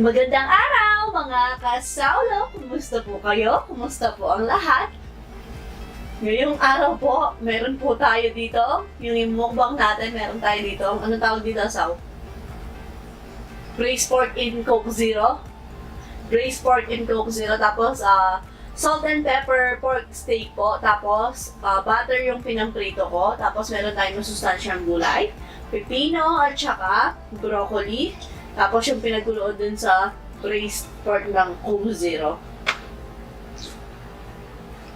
Magandang araw mga kasaulo! Kumusta po kayo? Kumusta po ang lahat? Ngayong araw po, meron po tayo dito. Yung mukbang natin, meron tayo dito. Ano tawag dito, Saw? Braised pork in Coke Zero. Braised pork in Coke Zero. Tapos, salt and pepper pork steak po. Tapos, butter yung pinamprito ko. Tapos, meron tayong masustansyang gulay. Pepino at saka broccoli. Tapos yung pinagkulood dun sa braised pork ng Coke Zero.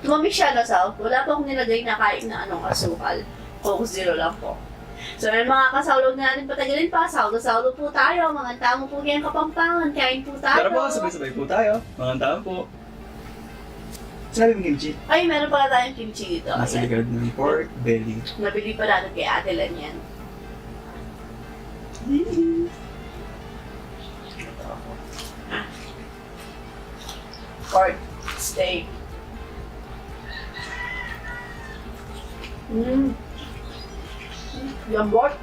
Tumamig siya na, Sal. Wala pa akong nilagay na kain na anong asukal. Coke Zero lang po. So, yan mga kasawlog na natin patagalin pa. Sawlo po tayo. Mga tao po kayang Kapampangan. Kain po tayo. Tara po, sabay-sabay po tayo. Mga tao po. Sinabi mo kimchi? Ay, meron pala tayong kimchi dito. Nasa Ayan. likod ng pork belly. Nabili pa natin kay Ate Lan yan. Pork steak. Lambot.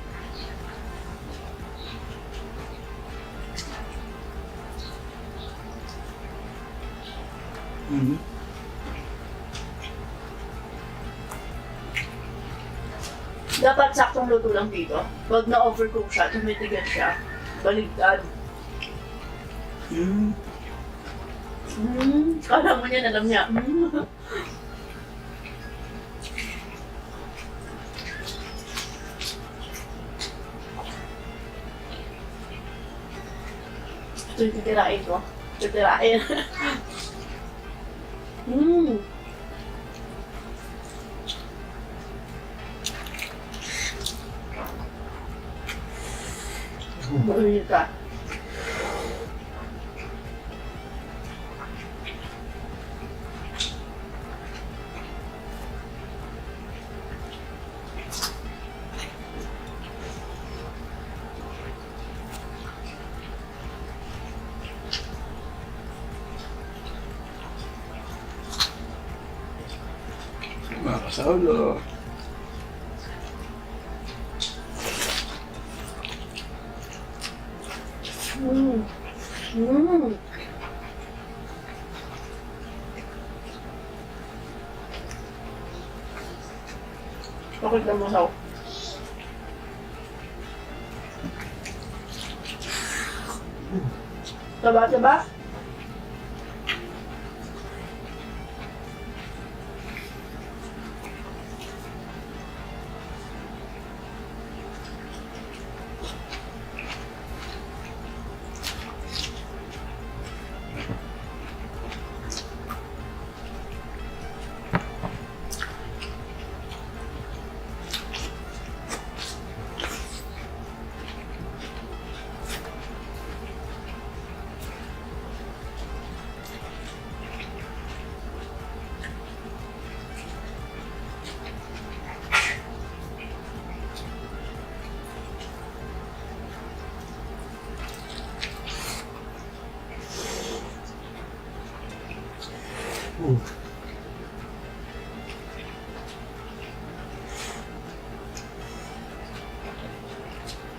Mm-hmm. Dapat saktong luto lang dito. Pag na-overcook siya, tumitigas siya. Baligtad. Kala mo niya, alam niya. Ito yung titirain ko. Titirain. Buhay ka. Mga kasaulo. Bakit na mo, Saw? Taba.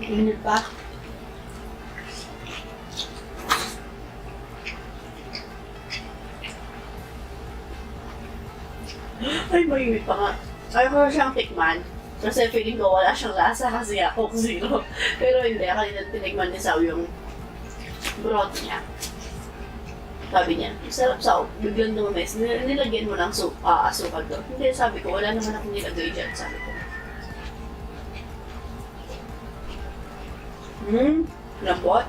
Init pa. Ay, mainit pa nga. Ayaw ko siyang tikman. Kasi feeling ko wala siyang lasa kasi Coke Zero. Pero hindi, kanina tinikman ni Saw yung broth niya. Sabi niya, sarap Saw, biglang dumamis. Nilagyan mo ng asukal doon. Hindi, sabi ko, wala naman akong nilagay dyan, sabi ko. Lambot.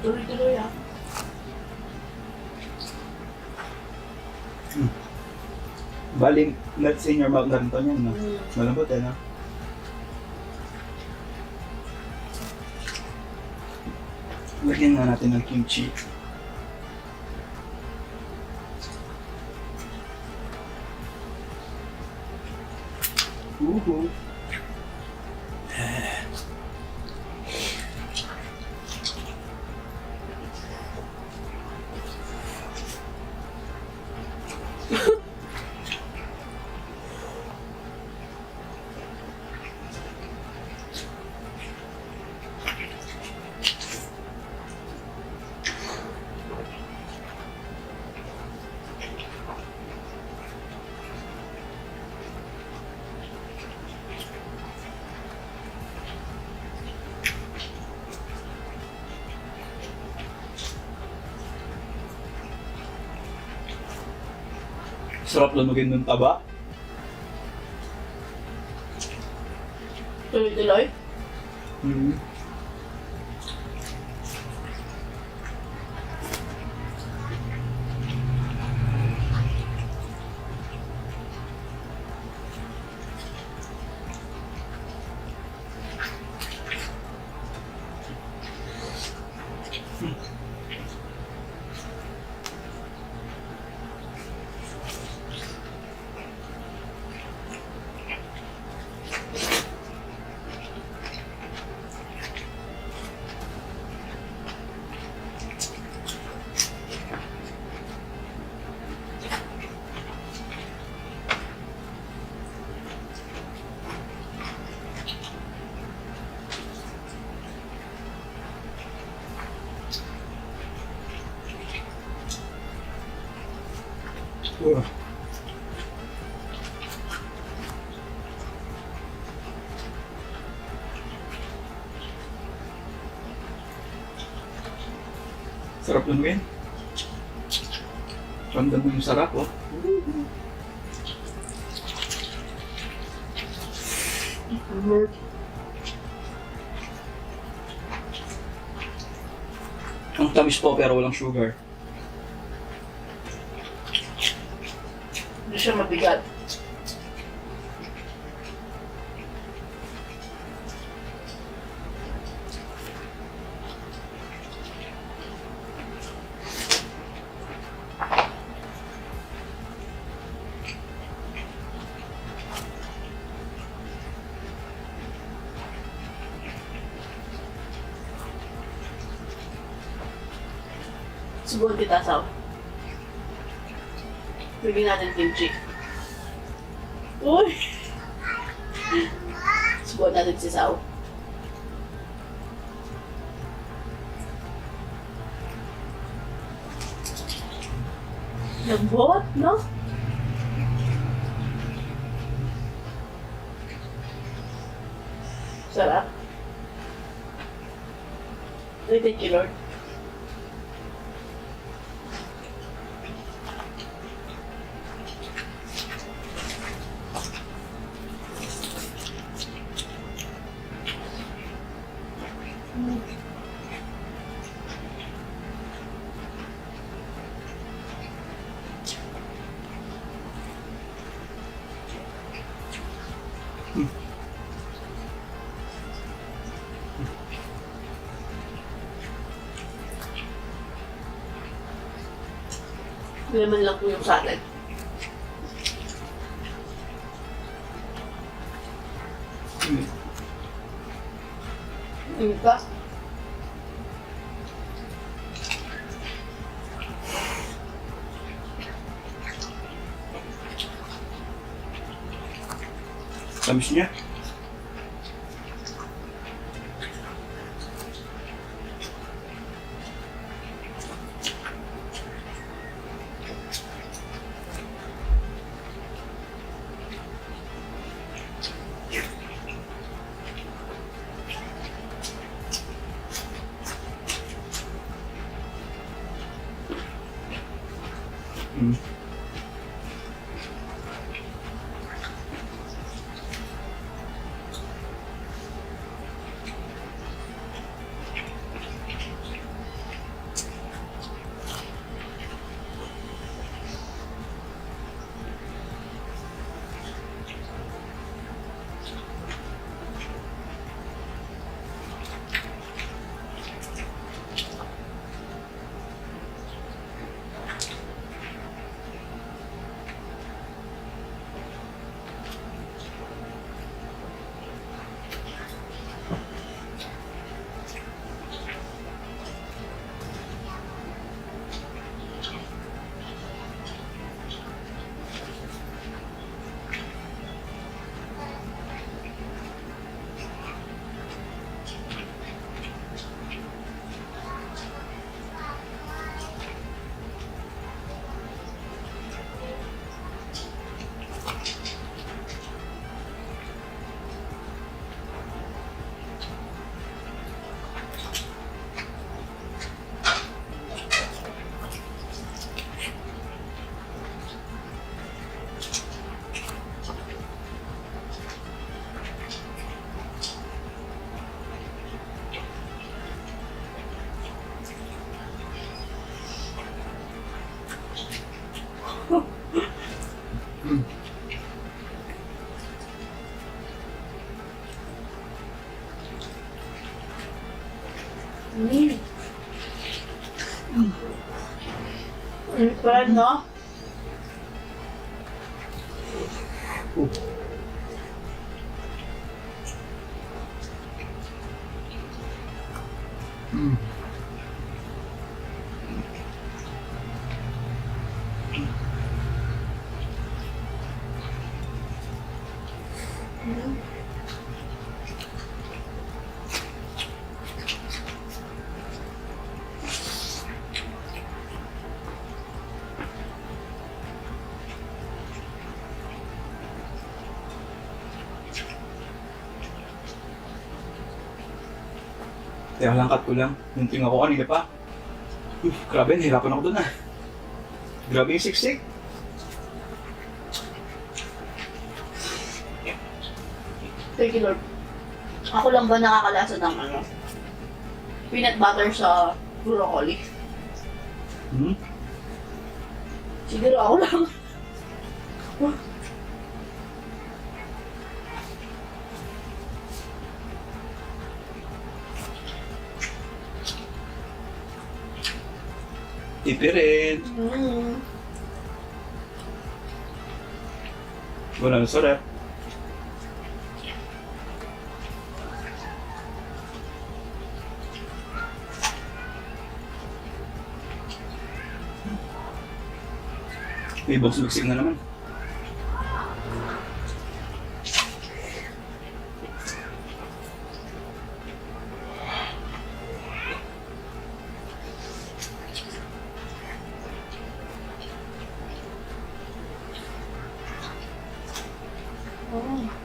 Tuloy-tuloy ah. Bali, let's say in your mouth na rin to niyan, no? Mm. Malambot eh, no? Lagyan nga natin ng kimchi. Uhu. Sarap lamagin ng taba. Tuloy-tuloy. Mm. Sarap lamagin. Ramdam mo yung sarap, oh. Ang tamis po pero walang sugar. Hindi siya mabigat. Subuhan kita, Saw. Bigyan natin kimchi. Uy! Subuhan natin si Saw. Lambot, no? Sarap. Ay, thank you, Lord. Laman lang po yung salad. Hindi ka? Tamis niya. Mm. Mm. Pero no? Mm. Kaya lang cut ko lang. Yung tinga ko kanina pa. Uy, grabe, nahirapan ako dun ah. Grabe yung siksik. Thank you, Lord. Ako lang ba nakakalasa ng ano? Peanut butter sa broccoli? Hmm? Siguro ako lang. Tipirin. Mm. Wala na sarap. May box mixing na naman. Oh.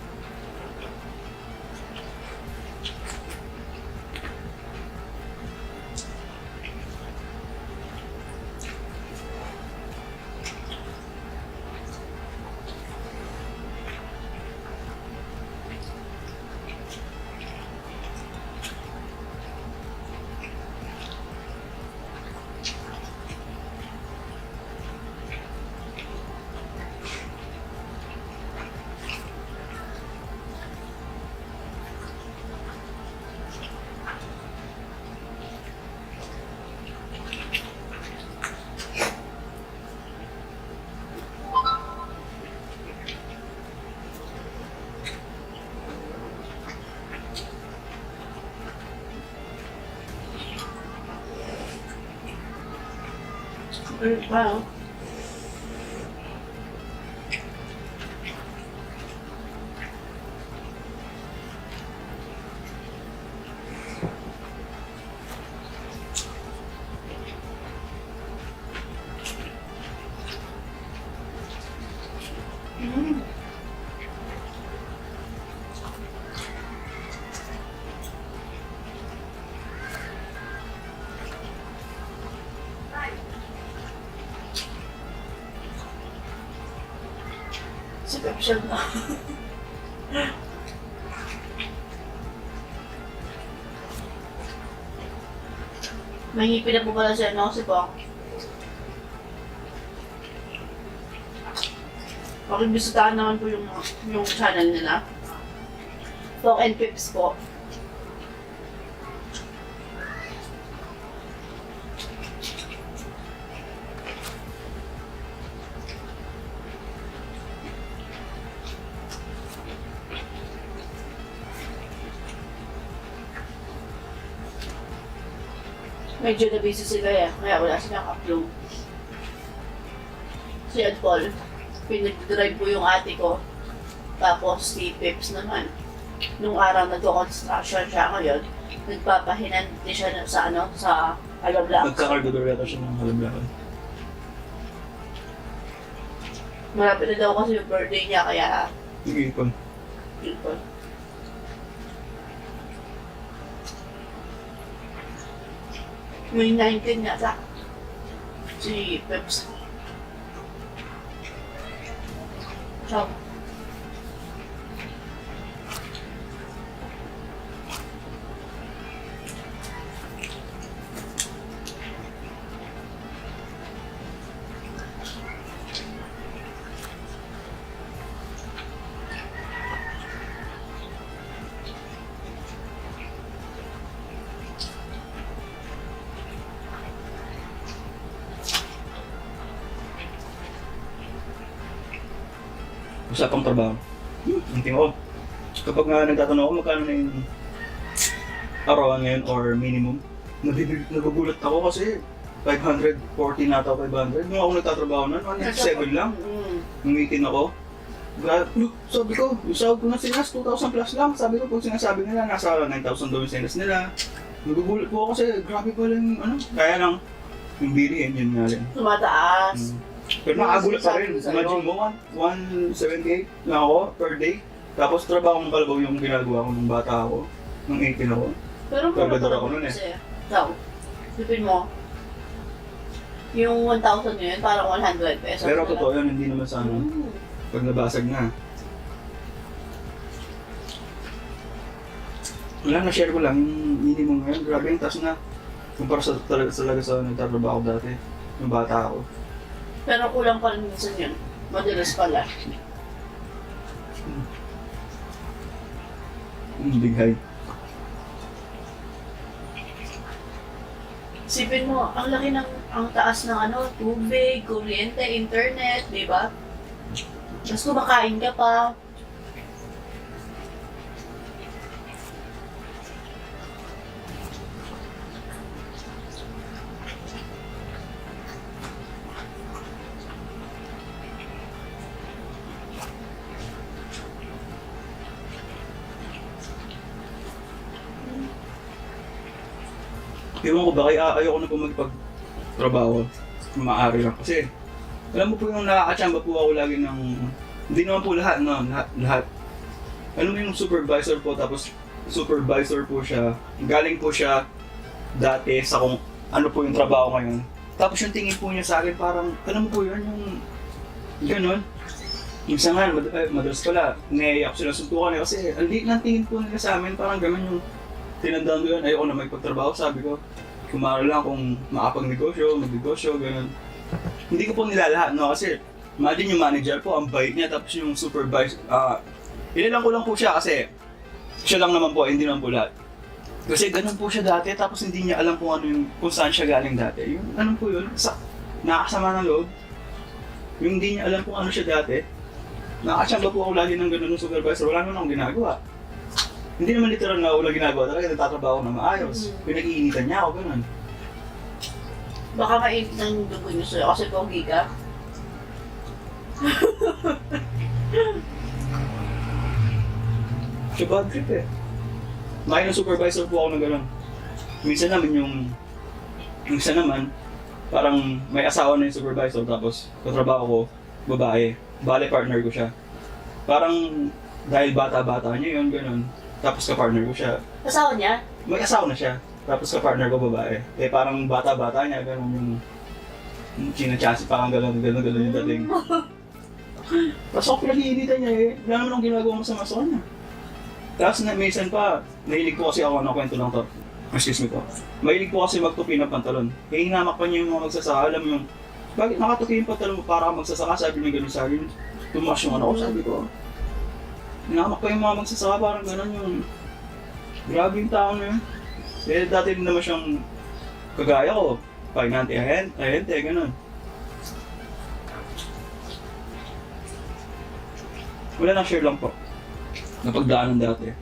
Wow. Mm. Si Pepsi na. May ngipin na po pala siya, no? Si Pong. Pakibisitahan naman po yung channel nila. Pong and Pips po. Medyo na busy sila eh, kaya wala silang upload. Si Ed Paul, pinag-drive po yung ate ko. Tapos si Pips naman. Nung araw nagko-construction siya ngayon, nagpapahinanti siya sa ano, sa Alablac. Nagkakargador yata siya ng halablakan. Malapit na daw kasi yung birthday niya, kaya Nag-iipon. yun po. May 19 yata. Si Pips. Ciao. Usapang trabaho. Ang tingin ko, kapag nga nagtatanong ako magkano na yung arawan ngayon or minimum, nagugulat ako kasi 540 na ata 500. Nung ako nagtatrabaho na, 197 lang. Umitin ako. Sabi ko, yung sahod ko na sinas, 2,000 plus lang. Sabi ko, pag sinasabi nila, nasa 9,000 daw yung sinas nila. Nagugulat po ako kasi grabe pa lang yung ano. Kaya lang, yung bilihin, yun nga rin. Tumataas. Pero nakagulat pa rin. Imagine mo, 178 lang ako per day. Tapos trabaho ng kalabaw yung ginagawa ko nung bata ako. Nung 18 ako. Pero Kargador ako nun eh. kasi, so, sipin mo, yung 1,000 yun, parang 100 pesos. Pero totoo yun, hindi naman sa ano. Pag nabasag na. Wala, na-share ko lang yung minimum ngayon. Grabe yung taas na. Kumpara sa talaga sa nagtatrabaho dati. Yung bata ako. Pero kulang pa rin minsan yun. Madalas pala. Big high. Sipin mo, ang laki ng, ang taas ng ano, tubig, kuryente, internet, di ba? Tapos kumakain ka pa. Ewan ko ba, kaya ayoko na po magpagtrabaho. Maaari lang. Kasi, alam mo po yung nakakachamba po ako lagi ng... Hindi naman po lahat, no? Lahat. Alam mo yung supervisor po, tapos supervisor po siya. Galing po siya dati sa kung ano po yung trabaho ngayon. Tapos yung tingin po niya sa akin parang, alam mo po yun, yung... Ganon. Minsan nga, madalas pala, naiyak sila suntukan eh. Kasi, ang liit ng tingin po nila sa amin, parang gaman yung... Tinandaan ko yun, ayoko na magpagtrabaho, sabi ko. Kumara lang kung makapagnegosyo, magnegosyo, gano'n. Hindi ko po nilalahat, no? Kasi imagine yung manager po, ang bait niya, tapos yung supervisor, inilang ko lang po siya kasi siya lang naman po, hindi naman po lahat. Kasi ganun po siya dati, tapos hindi niya alam kung saan siya galing dati. Yung ano po yun, nakakasama ng loob. Yung hindi niya alam kung ano siya dati. Nakakasyamba po ako lagi ng ganun ng supervisor, wala naman akong ginagawa. Hindi naman literal na wala ginagawa, talaga nagtatrabaho na maayos. Pinag-iinitan niya ako, ganun. Baka mainit ng dugo niyo sa'yo kasi pogi ka. Siya bad trip eh. May ng supervisor po ako na gano'n. Minsan naman, parang may asawa na yung supervisor tapos katrabaho ko, babae, bale partner ko siya. Parang dahil bata-bata niya yun, gano'n. Tapos ka-partner ko siya. Asawa niya? May asawa na siya. Tapos ka-partner ko babae. Eh parang bata-bata niya, gano'n yung chinachasi, parang gano'n yung dating. Tapos ako pinag-iinitan niya eh. Wala naman akong ginagawa masama sa kanya. Tapos minsan pa, nahilig po kasi ako, kwento lang to. Excuse me po. Mahilig po kasi magtupi ng pantalon. Eh hinamak pa niya yung mga magsasaka. Alam mo yung, bakit nakatupi yung pantalon mo para ka magsasaka? Sabi niya gano'n sa akin. Tumakas yung ano ko, sabi ko. Hinamak pa yung mga magsasaka, parang gano'n yung... Grabe yung tao na yun. Eh dati din naman siyang kagaya ko. Pahinante, ahente, gano'n. Wala nang share lang po. Napagdaanan dati.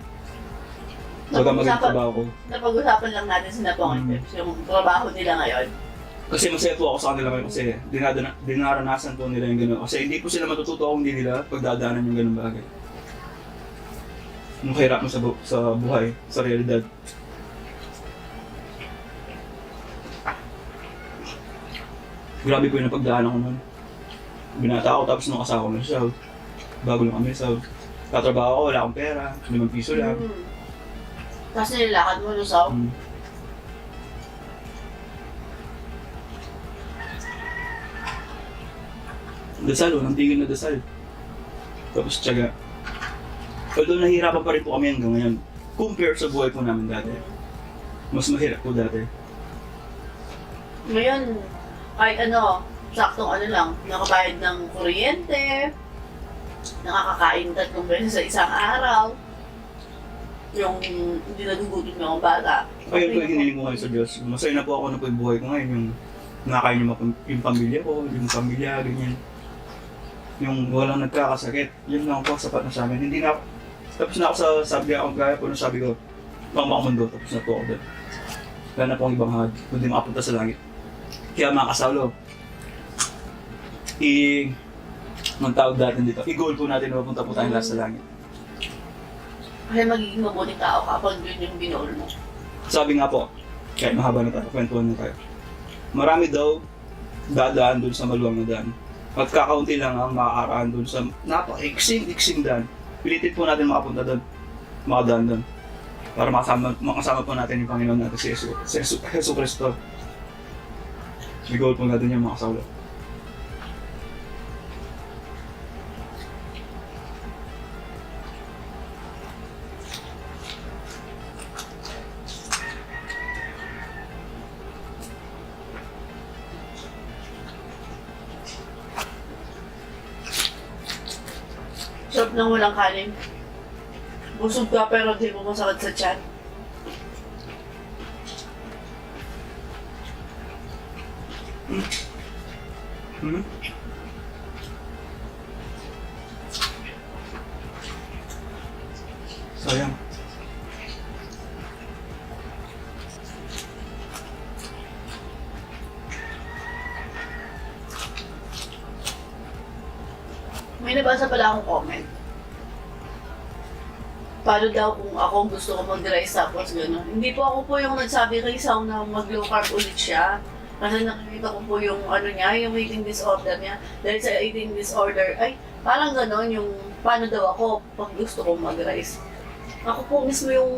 Baga maging trabaho ko. Napag-usapan lang natin si Napong Tips, yung trabaho nila ngayon. Kasi masaya po ako sa kanila ngayon kasi dinaranasan po nila yung gano'n. Kasi hindi po sila matututo kung hindi nila pagdadaanan yung gano'ng bagay. Yung kahirap mo sa buhay, sa realidad. Grabe po yung napagdaanan ko nun. Binata ako tapos nung asawa ko na siya. Bago lang kami sa katrabaho ko, wala akong pera, 5 piso lang. Tapos nilakad mo sa Dasal, walang tigil na dasal. Tapos tiyaga. Although nahihirapan pa rin po kami hanggang ngayon. Compare sa buhay po namin dati. Mas mahirap po dati. Ngayon, kahit ano, saktong ano lang, nakabayad ng kuryente, nakakakain 3 beses sa isang araw, yung hindi nagugutom yung bata. Ayun po yung hiniling ko ngayon sa Diyos. Masaya na po ako na po yung buhay ko ngayon. Yung nakakain yung pamilya ko, yung pamilya, ganyan. Yung walang nagkakasakit. Yun lang po, sapat na sa amin. Hindi na ako, tapos na ako sa sabi ako, gaya po nung sabi ko, pang mundo, tapos na po ako doon. Wala na po ang ibang hag, kundi makapunta sa langit. Kaya mga kasawlo, ang tawag natin dito, i-goal po natin na mapunta po tayong lahat sa langit. Kaya magiging mabuting tao kapag yun yung binool mo. Sabi nga po, kahit mahaba na tayo, kwentuhan na tayo. Marami daw dadaan doon sa maluwang na daan. At kakaunti lang ang makakaraan doon sa napaka-iksing daan. Pilitin po natin makapunta doon, makadaan doon. Para makasama po natin yung Panginoon natin si Jesu Cristo. I-goal po natin yung mga kasawlo. Sarap nang walang kanin. Busog ka pero di mo masakit sa tiyan. Hmm? Sayang. May nabasa pala akong comment. Paano daw kung ako gusto ko mag-rice tapos gano'n. Hindi po ako po yung nagsabi kay Sao na mag-low carb ulit siya. Kasi nakikita ko po yung ano niya, yung eating disorder niya. Dahil sa eating disorder, ay parang gano'n yung paano daw ako pag gusto ko mag-rice. Ako po mismo yung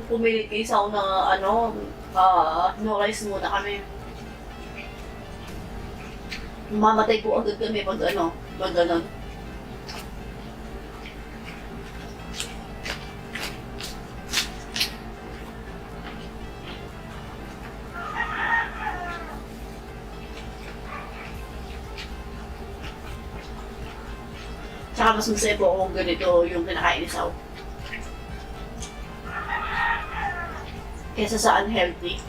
pumili kay Sao na ano, no rice muna kami. Mamatay po agad kami pag ano, pag gano'n. Tsaka mas masaya po kung ganito yung kinakain ni Sao. Kesa sa unhealthy.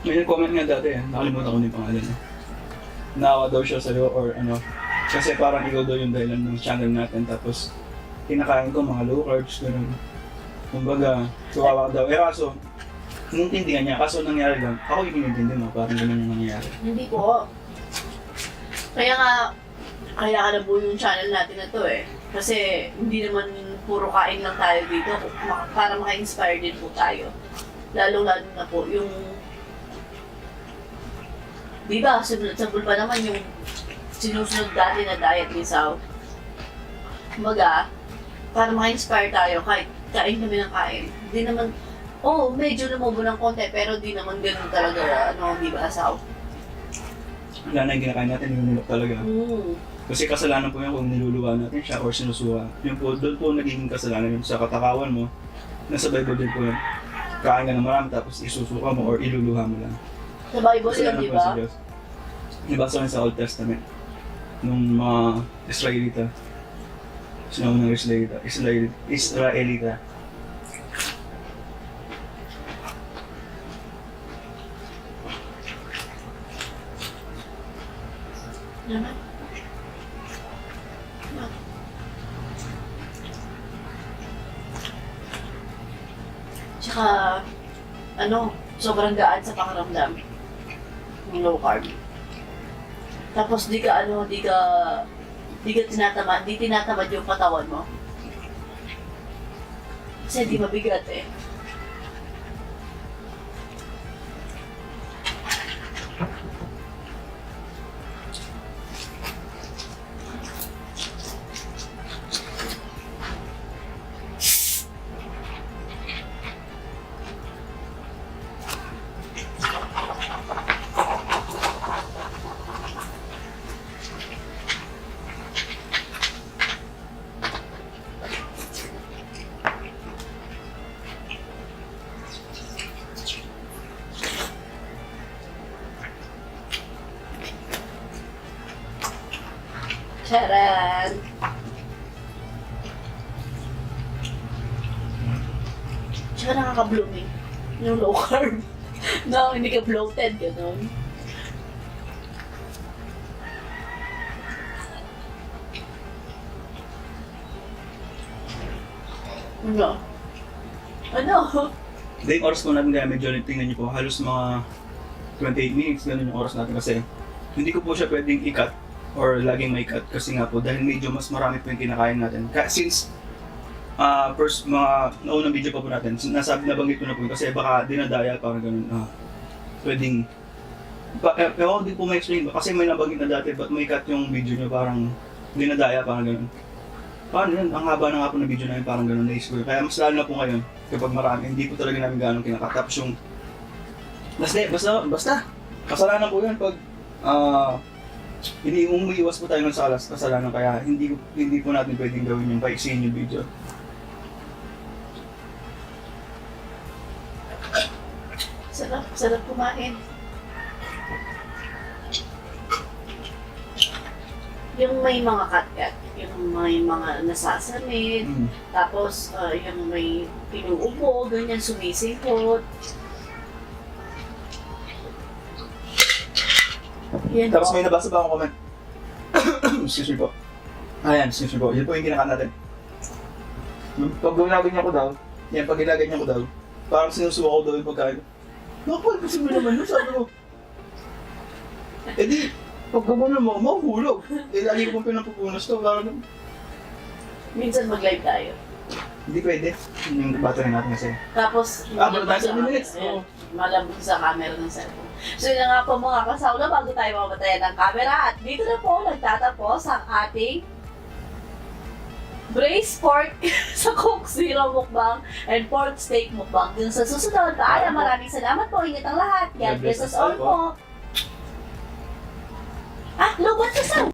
May nag-comment nga dati, nakalimutan ko na yung pangalan niya. Naawa daw siya sa'yo or ano, kasi parang ikaw daw yung dahilan ng channel natin tapos kinakain ko mga low carbs, gano'n. Kumbaga, kawawa daw. Kaso, inintindihan niya, kaso nangyari lang, ako yung inintindi mo, parang gano'n yung nangyari. Hindi po. Kaya ka nabuo yung channel natin na to eh. Kasi hindi naman puro kain lang tayo dito. Para maka-inspire din po tayo. Lalo-lalo na po yung... Diba, sabol pa naman yung sinusunod dati na diet ni Sao. Kumbaga, para maka-inspire tayo kahit kain kami ng kain. Hindi naman... medyo lumubo ng konti pero di naman ganun talaga, diba, Sao? Wala na yung kinakain natin, yung talaga. Kasi kasalanan po yan kung niluluwa natin siya or sinusuwa. Yun po, doon po nagiging kasalanan yun sa katakawan mo. Nasa Bible din po yun. Kain ka ng marami tapos isusuka mo or iluluha mo lang. Sa Bible yun, Kasalanan di po ba? sa Diyos. Nabasa ko sa Old Testament. Nung mga Israelita. Sinaw ng Israelita. Naman. Tsaka, sobrang gaan sa pakiramdam ng low carb. Tapos di tinatamad yung katawan mo. Kasi di mabigat eh. Charan! Tsaka nakaka-blooming. Yung low carb. No, hindi ka bloated, gano'n. Ano? Ano? Dahil yung oras po natin kaya medyo tingnan niyo po, halos mga 28 minutes, ganun yung oras natin kasi hindi ko po siya pwedeng i-cut or laging may cut kasi nga po dahil medyo mas marami po yung kinakain natin. Since first mga naunang video pa po natin, nabanggit ko na po kasi baka dinadaya parang ganun. Pwedeng ewan ko din po ma-explain ba? Kasi may nabanggit na dati, ba't may cut yung video nyo parang dinadaya, parang ganun. Paano yun? Ang haba na nga po ng video namin, parang ganun na isip ko. Kaya mas lalo na po ngayon, kapag marami, hindi po talaga namin gano'ng kinakat. Tapos yung, basta, kasalanan po yun pag, hindi umiiwas po tayo ng salas, kasalanan. Kaya hindi po natin pwedeng gawin yung paiksin yung video. Sarap kumain. Yung may mga cut-cut, yung may mga nasasamid, tapos yung may pinuubo, ganyan, sumisipot. Yan Tapos po. may nabasa ba akong comment? Excuse me po. Ayan, excuse me po. Yun po yung kinakat natin. Pag ginagay niya ko daw, pag ginagay niya ko daw, parang sinusuwa ko daw yung pagkain. Naku, kasi mo naman yun, sabi ko. Eh di, pag gano'n mo, mahuhulog. Eh, lagi ko pong pinapupunas to, parang Minsan mag-live tayo. hindi pwede. Yung battery natin kasi. Tapos, Wala tayo sa minutes. Ayan, malambot sa camera ng cellphone. So yun na nga po mga kasawla, bago tayo mamatayan ng camera. At dito na po nagtatapos ang ating braised pork sa Coke Zero mukbang and pork steak mukbang. Dun sa susunod, paalam, maraming salamat po. Ingat ang lahat. God bless us all po. Ah, lobat ka, Sam!